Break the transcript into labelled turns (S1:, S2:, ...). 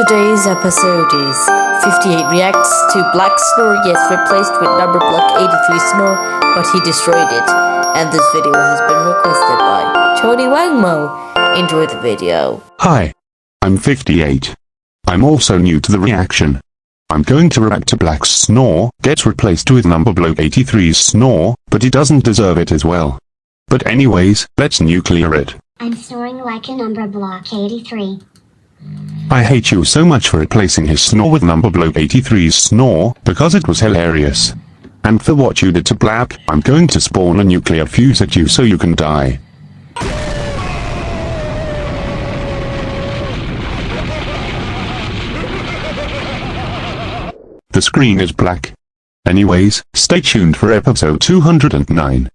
S1: Today's episode is 58 reacts to Black Snore gets replaced with number block 83 Snore, but he destroyed it. And this video has been requested by Tony Wangmo. Enjoy the video.
S2: Hi, I'm 58. I'm also new to the reaction. I'm going to react to Black Snore gets replaced with number block 83's Snore, but he doesn't deserve it as well. But anyways, let's nuclear it.
S3: I'm snoring like a number block 83.
S2: I hate you so much for replacing his snore with number block 83's Snore, because it was hilarious. And for what you did to Black, I'm going to spawn a nuclear fuse at you so you can die. The screen is black. Anyways, stay tuned for episode 209.